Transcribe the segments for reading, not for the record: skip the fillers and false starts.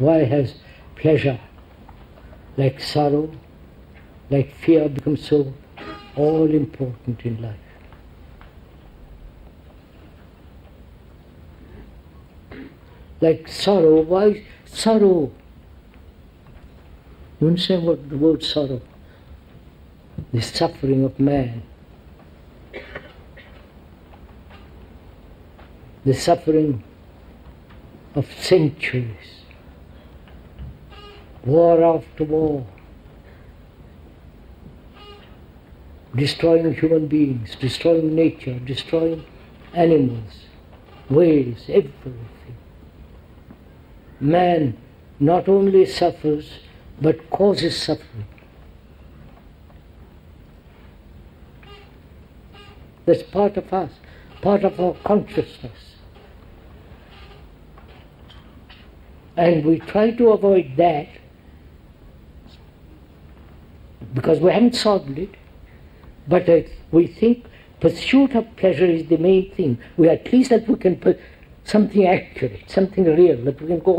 Why has pleasure, like sorrow, like fear, become so all important in life? Like sorrow, why sorrow? You understand what the word sorrow? The suffering of man. The suffering of centuries. War after war. Destroying human beings, destroying nature, destroying animals, whales, everything. Man not only suffers, but causes suffering. That's part of us, part of our consciousness. And we try to avoid that because we haven't solved it, but we think pursuit of pleasure is the main thing. We at least that we can put something accurate, something real, that we can go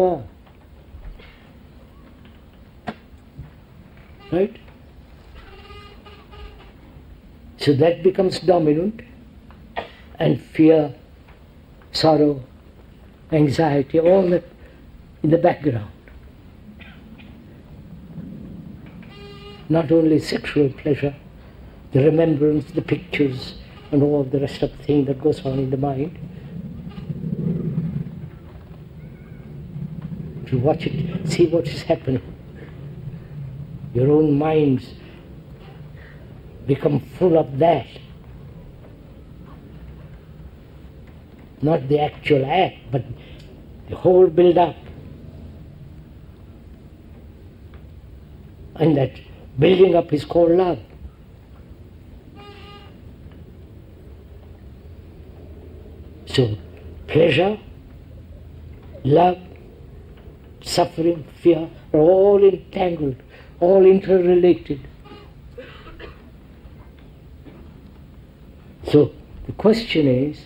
on. Right? So that becomes dominant, and fear, sorrow, anxiety, all that in the background. Not only sexual pleasure, the remembrance, the pictures, and all the rest of the thing that goes on in the mind. If you watch it, see what is happening. Your own minds become full of that. Not the actual act, but the whole build-up. And that building up is called love. So, pleasure, love, suffering, fear are all entangled, all interrelated. So, the question is,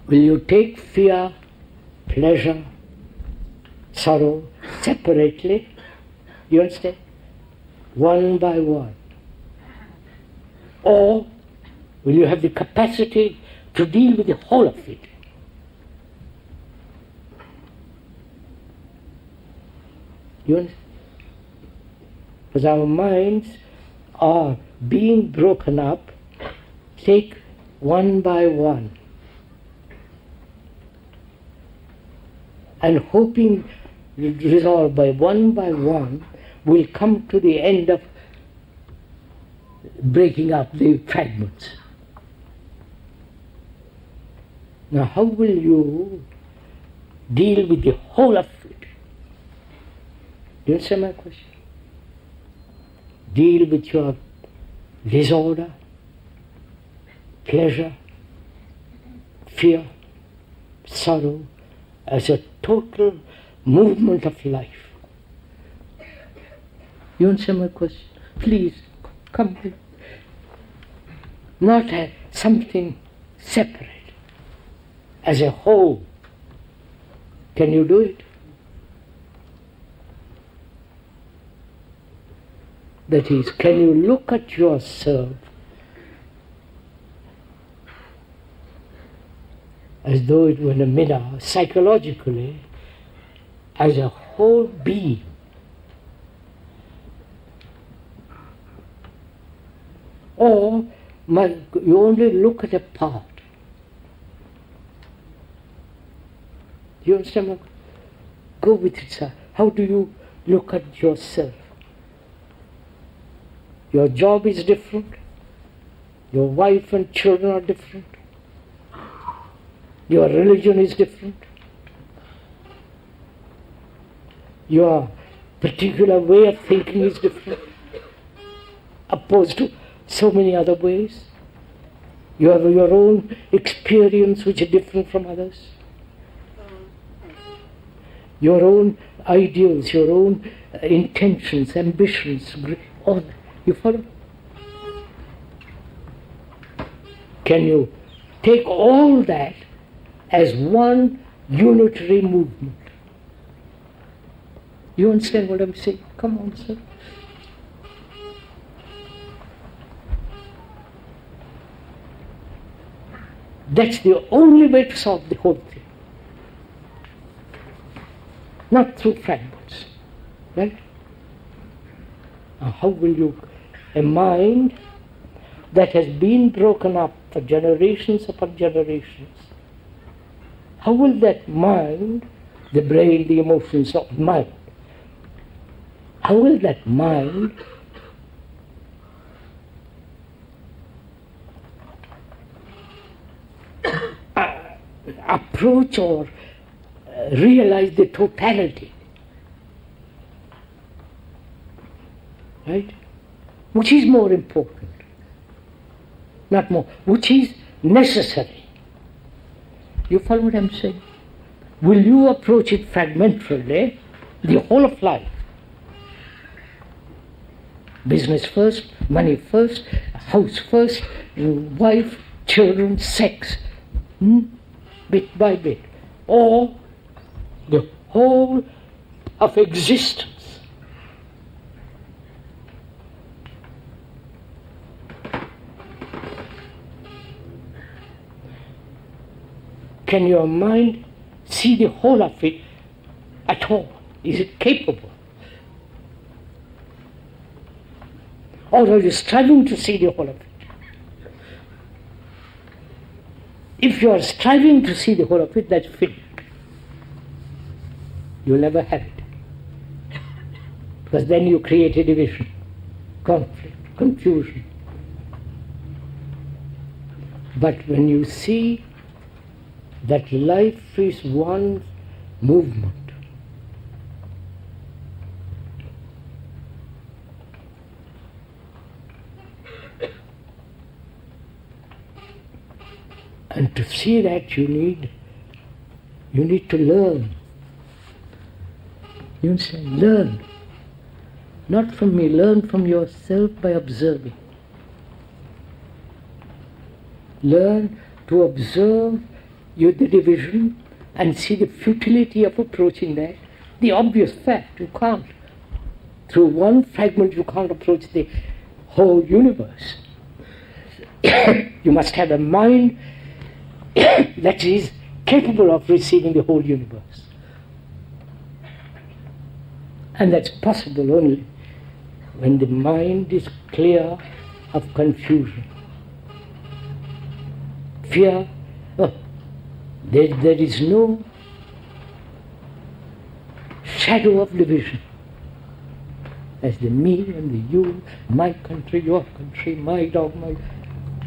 will you take fear, pleasure, sorrow separately? You understand? One by one. Or will you have the capacity to deal with the whole of it? You understand? Because our minds are being broken up, take one by one. And hoping resolve by one, will come to the end of breaking up the fragments. Now how will you deal with the whole of it? Do you understand my question? Deal with your disorder, pleasure, fear, sorrow as a total movement of life. You answer my question? Please, come here. Not as something separate, as a whole. Can you do it? That is, can you look at yourself as though it were a mirror, psychologically, as a whole being? Or you only look at a part? Do you understand? Go with it, sir. How do you look at yourself? Your job is different. Your wife and children are different. Your religion is different. Your particular way of thinking is different, opposed to so many other ways. You have your own experience which is different from others. Your own ideals, your own intentions, ambitions, all. You follow? Can you take all that as one unitary movement? You understand what I'm saying? Come on, sir. That's the only way to solve the whole thing. Not through fragments. Right? Now, how will you, a mind that has been broken up for generations upon generations, how will that mind, the brain, the emotions of mind, how will that mind approach or realize the totality? Right? Which is more important? Not more. Which is necessary? You follow what I'm saying? Will you approach it fragmentarily, the whole of life? Business first, money first, house first, wife, children, sex, bit by bit. Or the whole of existence. Can your mind see the whole of it at all? Is it capable? Or are you striving to see the whole of it? If you are striving to see the whole of it, that's finished. You'll never have it. Because then you create a division, conflict, confusion. But when you see that life is one movement, and to see that you need to learn. You say, learn. Not from me, learn from yourself by observing. Learn to observe the division and see the futility of approaching that. The obvious fact, you can't. Through one fragment you can't approach the whole universe. You must have a mind that is capable of receiving the whole universe. And that's possible only when the mind is clear of confusion. Fear, there is no shadow of division. As the me and the you, my country, your country, my dog,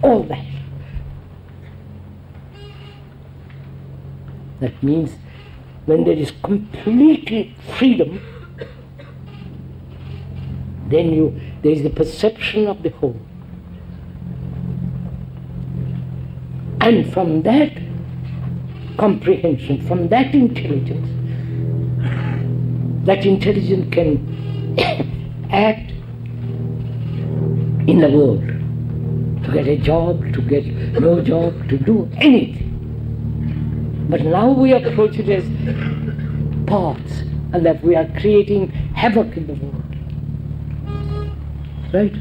all that. That means when there is complete freedom, then there is the perception of the whole. And from that comprehension, from that intelligence can act in the world, to get a job, to get no job, to do anything. But now we approach it as parts, and that we are creating havoc in the world. Right?